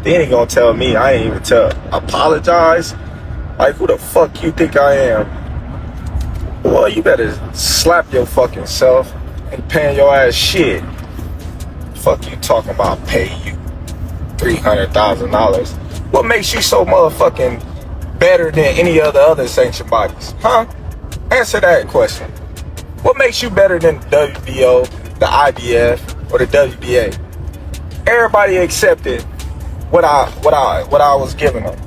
Then he gonna tell me I ain't even apologize? Like, who the fuck you think I am? Well, you better slap your fucking self and paying your ass shit. Fuck you talking about pay you $300,000. What makes you so motherfucking better than any of the other sanctioned bodies? Huh? Answer that question. What makes you better than the WBO, the IBF, or the WBA? Everybody accepted what I was giving them.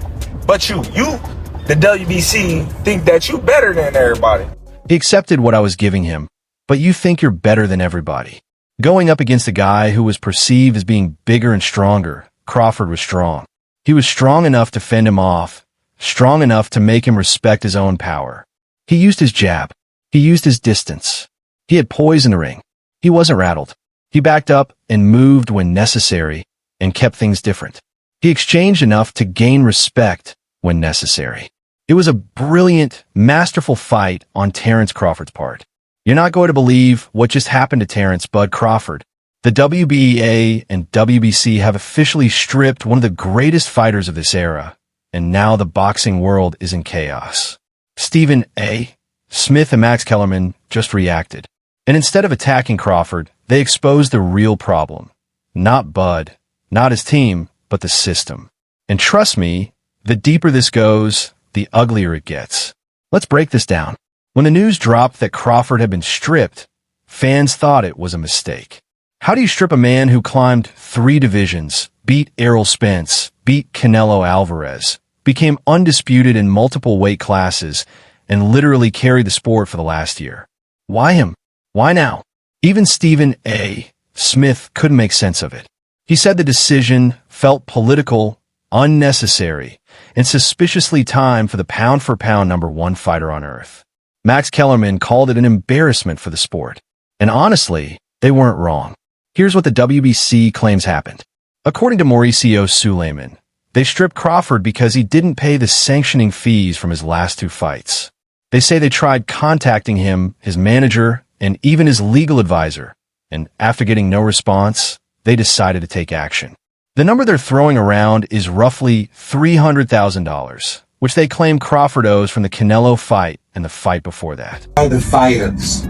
But you, the WBC, think that you better than everybody. He accepted what I was giving him, but you think you're better than everybody. Going up against a guy who was perceived as being bigger and stronger, Crawford was strong. He was strong enough to fend him off, strong enough to make him respect his own power. He used his jab. He used his distance. He had poise in the ring. He wasn't rattled. He backed up and moved when necessary and kept things different. He exchanged enough to gain respect when necessary. It was a brilliant, masterful fight on Terence Crawford's part. You're not going to believe what just happened to Terence "Bud" Crawford. The WBA and WBC have officially stripped one of the greatest fighters of this era, and now the boxing world is in chaos. StephenASmith and Max Kellerman just reacted. And instead of attacking Crawford, they exposed the real problem. Not Bud, not his team, but the system. And trust me, the deeper this goes, the uglier it gets. Let's break this down. When the news dropped that Crawford had been stripped, fans thought it was a mistake. How do you strip a man who climbed 3 divisions, beat Errol Spence, beat Canelo Alvarez, became undisputed in multiple weight classes, and literally carried the sport for the last year? Why him? Why now? Even StephenASmith couldn't make sense of it. He said the decision felt political, unnecessary, and suspiciously timed for the pound-for-pound #1 fighter on earth. Max Kellerman called it an embarrassment for the sport. And honestly, they weren't wrong. Here's what the WBC claims happened. According to Mauricio Suleiman, they stripped Crawford because he didn't pay the sanctioning fees from his last 2 fights. They say they tried contacting him, his manager, and even his legal advisor, and after getting no response, they decided to take action. The number they're throwing around is roughly $300,000, which they claim Crawford owes from the Canelo fight and the fight before that. The fighters.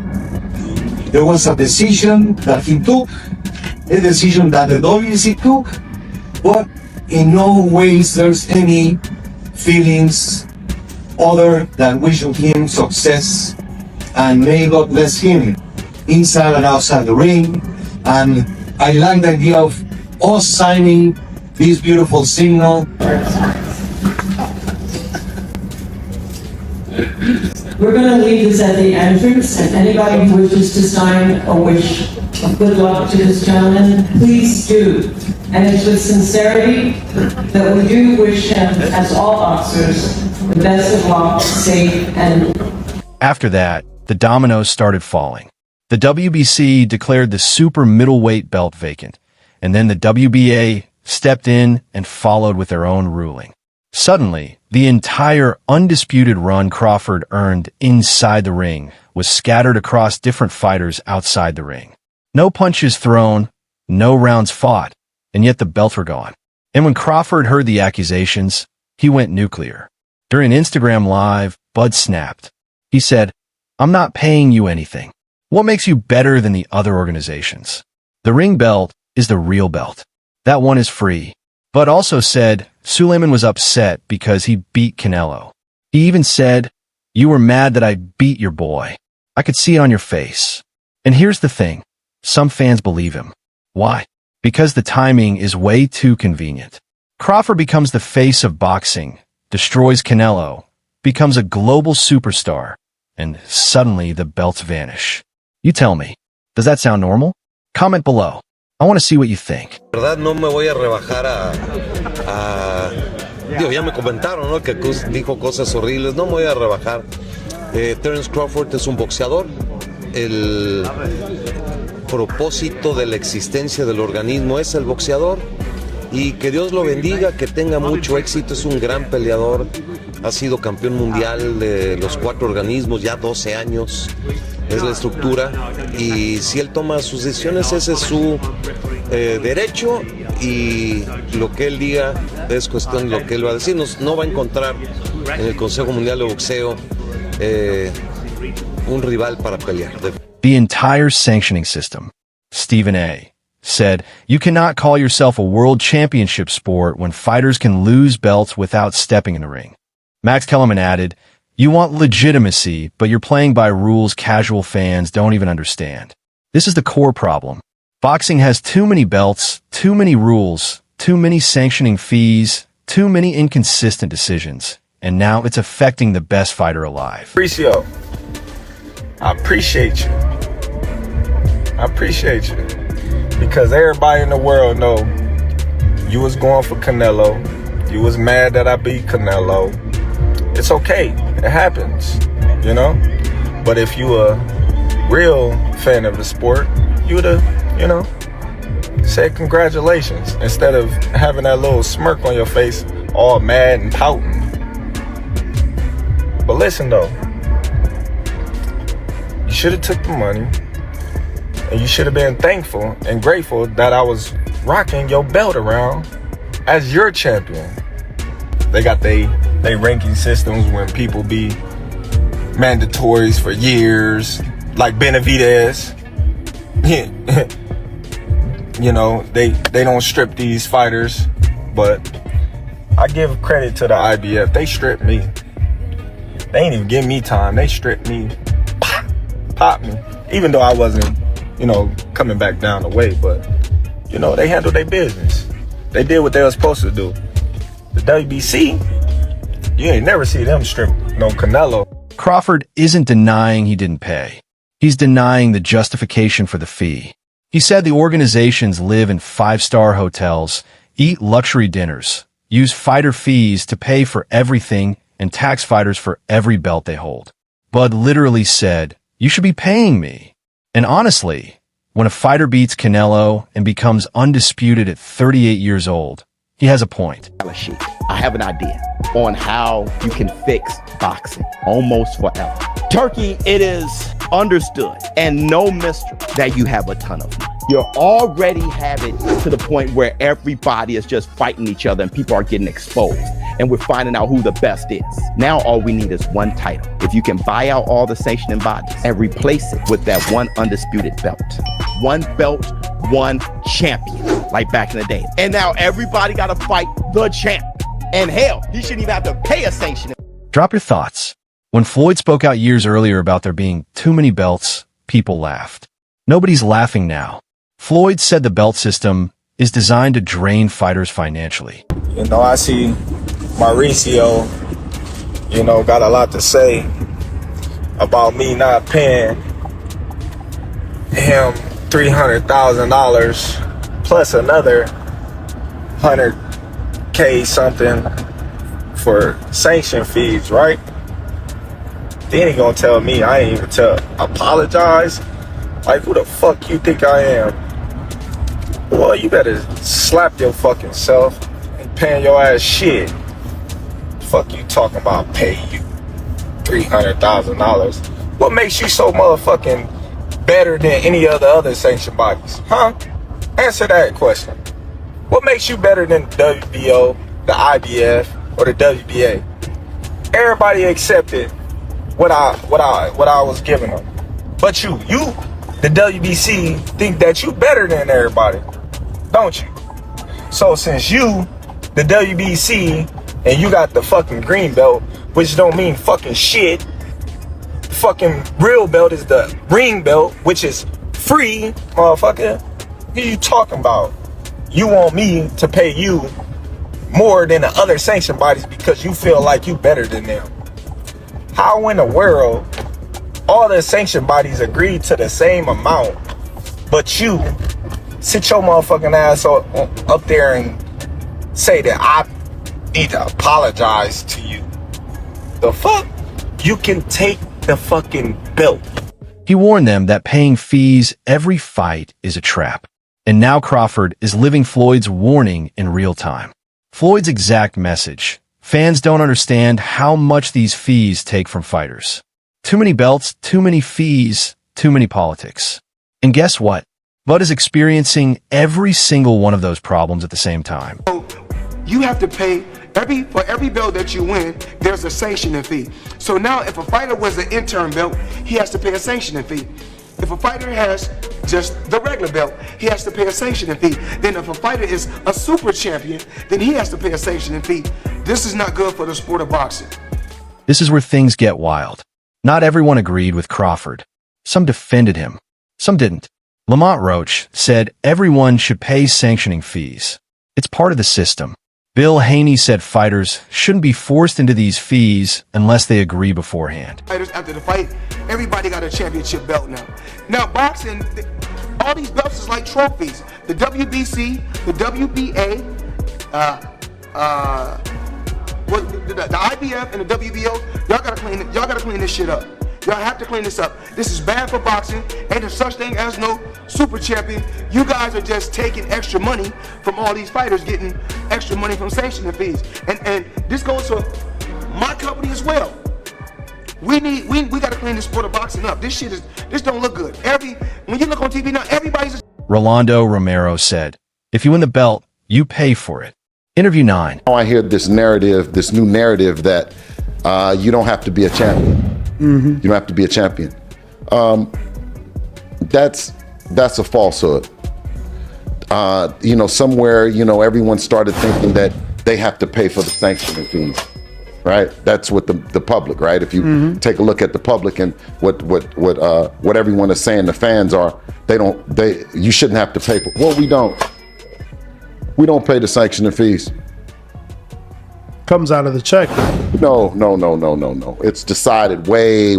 There was a decision that he took, a decision that the WBC took, but in no ways there's any feelings other than wishing him success and may God bless him inside and outside the ring. And I like the idea of us signing this beautiful signal. We're going to leave this at the entrance, and anybody who wishes to sign a wish of good luck to this gentleman, please do. And it's with sincerity that we do wish him, as all boxers, the best of luck, safe, and... After that, the dominoes started falling. The WBC declared the super middleweight belt vacant, and then the WBA stepped in and followed with their own ruling. Suddenly, the entire undisputed run Crawford earned inside the ring was scattered across different fighters outside the ring. No punches thrown, no rounds fought, and yet the belts were gone. And when Crawford heard the accusations, he went nuclear. During Instagram Live, Bud snapped. He said, "I'm not paying you anything. What makes you better than the other organizations? The ring belt is the real belt. That one is free." Bud also said Suleiman was upset because he beat Canelo. He even said, "You were mad that I beat your boy. I could see it on your face." And here's the thing. Some fans believe him. Why? Because the timing is way too convenient. Crawford becomes the face of boxing, destroys Canelo, becomes a global superstar, and suddenly the belts vanish. You tell me, does that sound normal? Comment below. I want to see what you think. Verdad no me voy a rebajar digo, ya me comentaron, ¿no? Que dijo cosas horribles. No me voy a rebajar. Terence Crawford es un boxeador. El propósito de la existencia del organismo es el boxeador. Y que Dios lo bendiga, que tenga mucho éxito. Es un gran peleador. Ha sido campeón mundial de los 4 organismos, ya 12 años. Es la estructura. Y si él toma sus decisiones, ese es su derecho. y lo que él diga es cuestión de lo que él va a decir. No va a encontrar en el Consejo Mundial de Boxeo un rival para pelear. The entire sanctioning system, Stephen A., said, "You cannot call yourself a world championship sport when fighters can lose belts without stepping in the ring." Max Kellerman added, "You want legitimacy, but you're playing by rules casual fans don't even understand." This is the core problem. Boxing has too many belts, too many rules, too many sanctioning fees, too many inconsistent decisions, and now it's affecting the best fighter alive. Appreciate. I appreciate you. I appreciate you. Because everybody in the world know you was going for Canelo. You was mad that I beat Canelo. It's okay. It happens, you know? But if you a real fan of the sport, you would have, you know, said congratulations instead of having that little smirk on your face, all mad and pouting. But listen though, you should have took the money and you should have been thankful and grateful that I was rocking your belt around as your champion. They got they ranking systems when people be mandatories for years, like Benavidez. You know, they don't strip these fighters, but I give credit to the IBF. They stripped me. They ain't even give me time. They stripped me, pop me, even though I wasn't, you know, coming back down the way. But you know, they handled their business. They did what they were supposed to do. The WBC, you ain't never see them strip no Canelo. Crawford isn't denying he didn't pay. He's denying the justification for the fee. He said the organizations live in five-star hotels, eat luxury dinners, use fighter fees to pay for everything, and tax fighters for every belt they hold. Bud literally said, "You should be paying me." And honestly, when a fighter beats Canelo and becomes undisputed at 38 years old, he has a point. I have an idea on how you can fix boxing almost forever. Turkey, it is understood and no mystery that you have a ton of money. You already have it to the point where everybody is just fighting each other and people are getting exposed. And we're finding out who the best is. Now all we need is one title. If you can buy out all the sanctioning bodies and replace it with that one undisputed belt. One belt, one champion, like back in the day. And now everybody got to fight the champ. And hell, he shouldn't even have to pay a sanction. Drop your thoughts. When Floyd spoke out years earlier about there being too many belts, people laughed. Nobody's laughing now. Floyd said the belt system is designed to drain fighters financially. You know, I see Mauricio, you know, got a lot to say about me not paying him $300,000 plus another $100K something for sanction fees, right? Then he gonna tell me I ain't even apologize. Like, who the fuck you think I am? Boy, you better slap your fucking self and paying your ass shit. Fuck you talking about pay you $300,000. What makes you so motherfucking better than any other sanction bodies? Huh? Answer that question. What makes you better than the WBO, the IBF, or the WBA? Everybody accepted what I was giving them. But you, the WBC, think that you better than everybody, don't you? So since you, the WBC, and you got the fucking green belt, which don't mean fucking shit. The fucking real belt is the ring belt, which is free, motherfucker. What are you talking about? You want me to pay you more than the other sanction bodies because you feel like you better than them. How in the world all the sanction bodies agreed to the same amount, but you sit your motherfucking ass up there and say that I need to apologize to you? The fuck? You can take the fucking belt. He warned them that paying fees every fight is a trap. And now Crawford is living Floyd's warning in real time. Floyd's exact message: fans don't understand how much these fees take from fighters. Too many belts, too many fees, too many politics. And guess what? Bud is experiencing every single one of those problems at the same time. You have to pay for every belt that you win, there's a sanctioning fee. So now if a fighter was an interim belt, he has to pay a sanctioning fee. If a fighter has just the regular belt, he has to pay a sanctioning fee. Then if a fighter is a super champion, then he has to pay a sanctioning fee. This is not good for the sport of boxing. This is where things get wild. Not everyone agreed with Crawford. Some defended him. Some didn't. Lamont Roach said everyone should pay sanctioning fees. It's part of the system. Bill Haney said fighters shouldn't be forced into these fees unless they agree beforehand. Fighters after the fight, everybody got a championship belt now. Now boxing, all these belts is like trophies. The WBC, the WBA, the IBF and the WBO, y'all gotta clean this shit up. Y'all have to clean this up. This is bad for boxing. Ain't there such thing as no super champion. You guys are just taking extra money from all these fighters, getting extra money from sanctioning fees. And this goes to my company as well. We gotta clean this sport of boxing up. This don't look good. When you look on TV now, everybody's Rolando Romero said, if you win the belt, you pay for it. Interview 9. I hear this narrative, this new narrative that you don't have to be a champion. You don't have to be a champion. That's a falsehood. Somewhere, everyone started thinking that they have to pay for the sanctioning fees, right? That's what the public, right? If you take a look at the public and what everyone is saying, the fans are, you shouldn't have to pay for. Well, we don't. We don't pay the sanctioning fees. Comes out of the check. No. It's decided way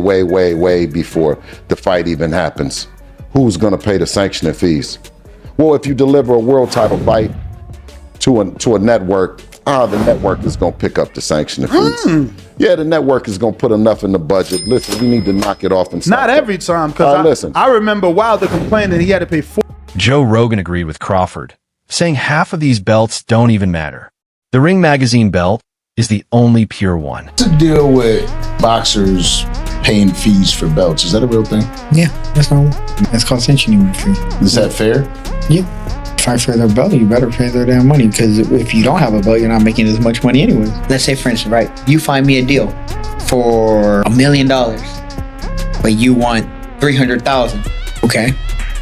before the fight even happens. Who's gonna pay the sanctioning fees? Well, if you deliver a world title fight to a network, the network is gonna pick up the sanctioning fees. Yeah, the network is gonna put enough in the budget. Listen, we need to knock it off and stop. Not every time, because I remember Wilder complaining that he had to pay Joe Rogan agreed with Crawford, saying half of these belts don't even matter. The Ring Magazine belt is the only pure one. What's the deal with boxers paying fees for belts? Is that a real thing? Yeah, that's normal. It's called sanctioning fee. Is that fair? Yeah. Fight for their belt, you better pay their damn money, because if you don't have a belt, you're not making as much money anyways. Let's say, for instance, right, you find me a deal for $1 million, but you want $300,000. Okay,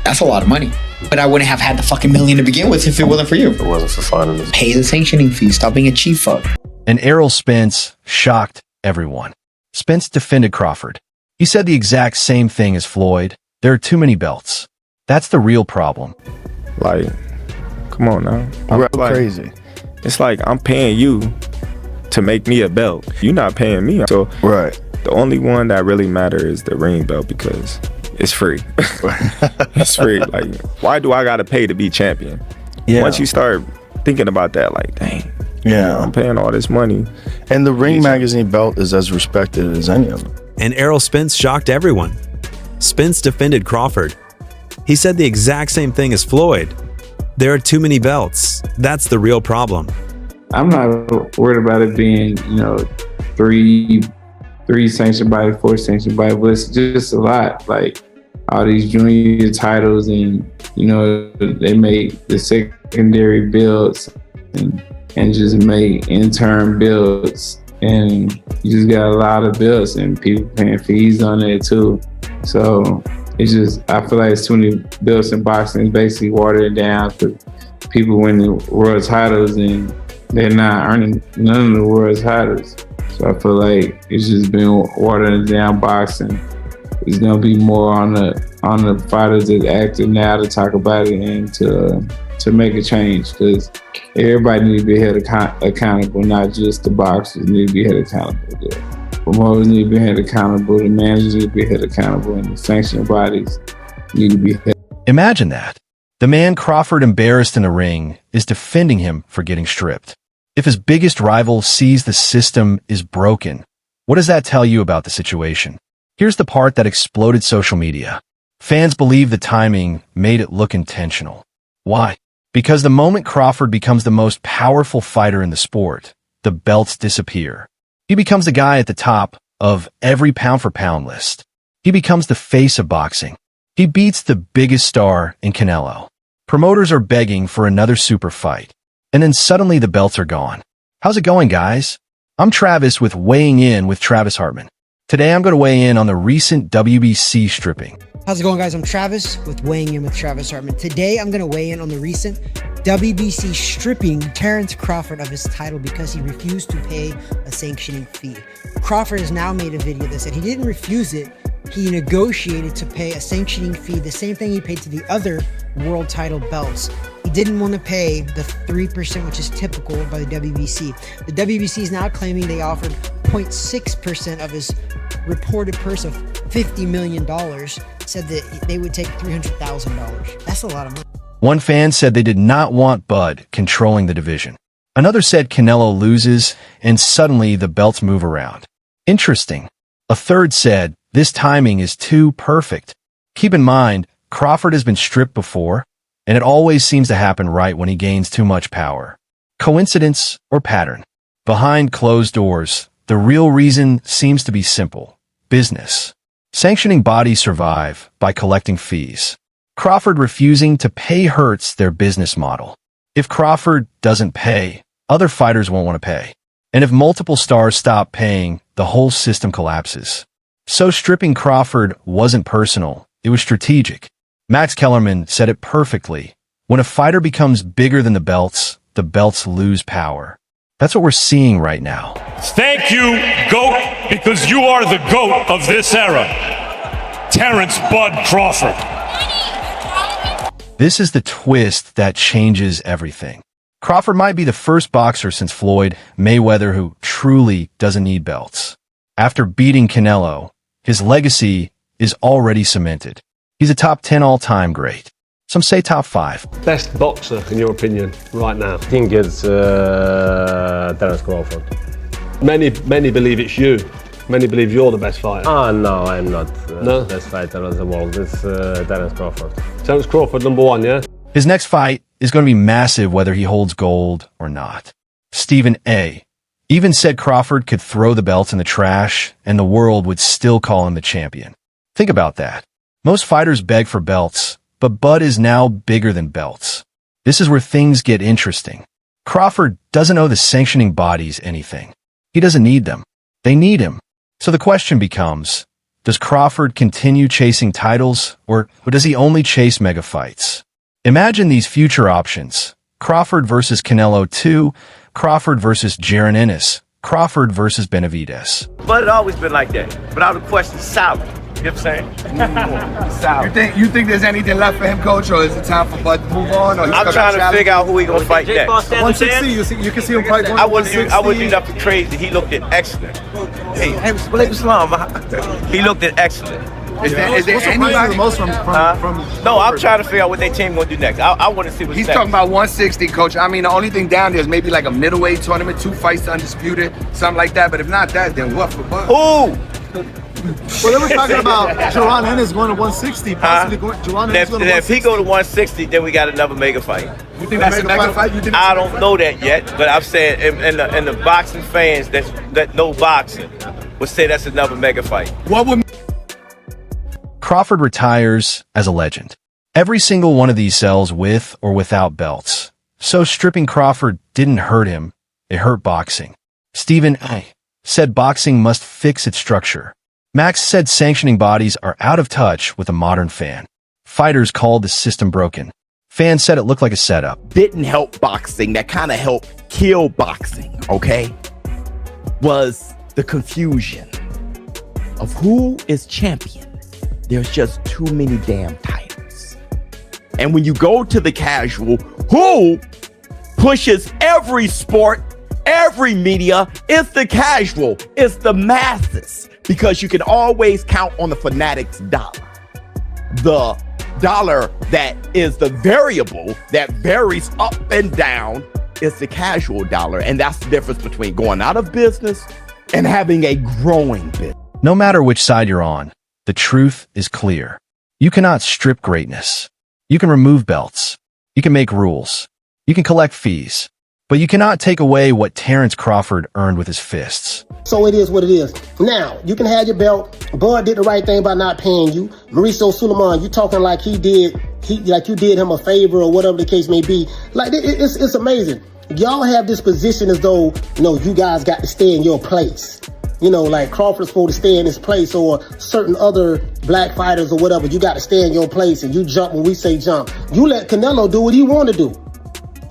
that's a lot of money. But I wouldn't have had the fucking million to begin with if it wasn't for you. If it wasn't for fun. Pay the sanctioning fee. Stop being a chief fuck. And Errol Spence shocked everyone. Spence defended Crawford. He said the exact same thing as Floyd. There are too many belts. That's the real problem. Like, come on now. I'm crazy. It's like I'm paying you to make me a belt. You're not paying me. So right. The only one that really matters is the ring belt, because it's free. It's free. Like, why do I gotta pay to be champion? Yeah. Once you start thinking about that, like, dang. Yeah. I'm paying all this money. And the Ring Magazine belt is as respected as any of them. And Errol Spence shocked everyone. Spence defended Crawford. He said the exact same thing as Floyd. There are too many belts. That's the real problem. I'm not worried about it being, three sanctioned by, 4 sanctioned by, but it's just a lot. Like all these junior titles, and they made the secondary builds and just made intern builds, and you just got a lot of builds and people paying fees on it too. So it's just, I feel like it's too many builds in boxing, basically watered it down for people winning world titles and they're not earning none of the world titles. So I feel like it's just been watering down boxing. It's gonna be more on the fighters that's active now to talk about it and to make a change, because everybody needs to be held accountable, not just the boxers need to be held accountable. The promoters need to be held accountable, the managers need to be held accountable, and the sanctioning bodies need to be held. Imagine that. The man Crawford embarrassed in a ring is defending him for getting stripped. If his biggest rival sees the system is broken, what does that tell you about the situation? Here's the part that exploded social media. Fans believe the timing made it look intentional. Why? Because the moment Crawford becomes the most powerful fighter in the sport, the belts disappear. He becomes the guy at the top of every pound-for-pound list. He becomes the face of boxing. He beats the biggest star in Canelo. Promoters are begging for another super fight. And then suddenly the belts are gone. How's it going, guys? I'm Travis with Weighing In with Travis Hartman. Today I'm going to weigh in on the recent WBC stripping. How's it going, guys? I'm Travis with Weighing In with Travis Hartman. Today I'm going to weigh in on the recent WBC stripping Terence Crawford of his title because he refused to pay a sanctioning fee. Crawford has now made a video that said he didn't refuse it. He negotiated to pay a sanctioning fee, the same thing he paid to the other world title belts. He didn't want to pay the 3%, which is typical by the WBC. The WBC is now claiming they offered 0.6% of his reported purse of $50 million, said that they would take $300,000. That's a lot of money. One fan said they did not want Bud controlling the division. Another said Canelo loses and suddenly the belts move around. Interesting. A third said this timing is too perfect. Keep in mind, Crawford has been stripped before, and it always seems to happen right when he gains too much power. Coincidence or pattern? Behind closed doors, the real reason seems to be simple: business. Sanctioning bodies survive by collecting fees. Crawford refusing to pay hurts their business model. If Crawford doesn't pay, other fighters won't want to pay. And if multiple stars stop paying, the whole system collapses. So stripping Crawford wasn't personal, it was strategic. Max Kellerman said it perfectly. When a fighter becomes bigger than the belts lose power. That's what we're seeing right now. Thank you, GOAT, because you are the GOAT of this era. Terence Bud Crawford. This is the twist that changes everything. Crawford might be the first boxer since Floyd Mayweather who truly doesn't need belts. After beating Canelo, his legacy is already cemented. He's a top 10 all-time great. Some say top 5. Best boxer, in your opinion, right now? I think it's Terence Crawford. Many believe it's you. Many believe you're the best fighter. Oh, no, I'm not No? the best fighter of the world. It's Terence Crawford. Terence Crawford, number 1, yeah? His next fight is going to be massive whether he holds gold or not. Stephen A. even said Crawford could throw the belts in the trash and the world would still call him the champion. Think about that. Most fighters beg for belts, but Bud is now bigger than belts. This is where things get interesting. Crawford doesn't owe the sanctioning bodies anything. He doesn't need them. They need him. So the question becomes, does Crawford continue chasing titles or does he only chase mega fights? Imagine these future options. Crawford versus Canelo 2, Crawford versus Jaron Ennis, Crawford versus Benavidez. But it always been like that. Without a question, salary. You know what I'm saying? You think there's anything left for him, coach, or is it time for Bud to move on? Or I'm trying to figure out who he gonna fight next. 160, you can see him fight going I wouldn't do nothing crazy. He looked at excellent. Hey, Blake Islam, he looked at excellent. Is there anybody the most from No, I'm trying to figure out what their team gonna do next. I want to see what's He's next. talking about 160, coach. I mean, the only thing down there is maybe like a middleweight tournament, 2 fights undisputed, something like that. But if not that, then what for Bud? Who? Well, they were talking about Jaron Ennis going to 160, possibly Jaron Ennis going to 160. If he go to 160, then we got another mega fight. You think that's a mega fight? I don't know that yet, but I'm saying, and the boxing fans that know boxing would say that's another mega fight. What would Crawford retires as a legend. Every single one of these sells with or without belts. So stripping Crawford didn't hurt him, it hurt boxing. Stephen A. said boxing must fix its structure. Max said sanctioning bodies are out of touch with a modern fan. Fighters called the system broken. Fans said it looked like a setup. Didn't help boxing, that kind of helped kill boxing, okay? Was the confusion of who is champion. There's just too many damn titles. And when you go to the casual, who pushes every sport, every media, it's the casual, it's the masses. Because you can always count on the fanatics' dollar. The dollar that is the variable that varies up and down is the casual dollar. And that's the difference between going out of business and having a growing business. No matter which side you're on, the truth is clear. You cannot strip greatness. You can remove belts. You can make rules. You can collect fees. But you cannot take away what Terence Crawford earned with his fists. So it is what it is. Now, you can have your belt. Bud did the right thing by not paying you. Mauricio Suleiman, you talking like like you did him a favor or whatever the case may be. Like, it's amazing. Y'all have this position as though, you guys got to stay in your place. Like Crawford's supposed to stay in his place, or certain other black fighters or whatever. You got to stay in your place and you jump when we say jump. You let Canelo do what he want to do.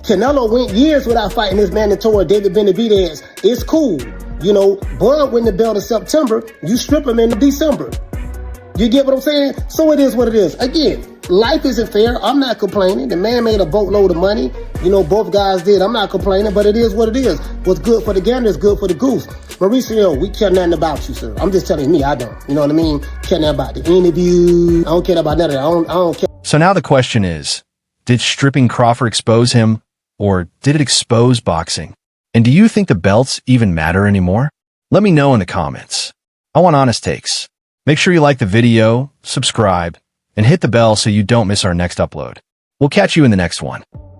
Canelo went years without fighting his mandatory David Benavidez. It's cool. Bud win the belt in September. You strip him in December. You get what I'm saying? So it is what it is. Again, life isn't fair. I'm not complaining. The man made a boatload of money. Both guys did. I'm not complaining, but it is what it is. What's good for the gander is good for the goose. Mauricio, we care nothing about you, sir. I'm just telling me, I don't. You know what I mean? Care nothing about the interview. I don't care about none of that. I don't care. So now the question is, did stripping Crawford expose him? Or did it expose boxing? And do you think the belts even matter anymore? Let me know in the comments. I want honest takes. Make sure you like the video, subscribe, and hit the bell so you don't miss our next upload. We'll catch you in the next one.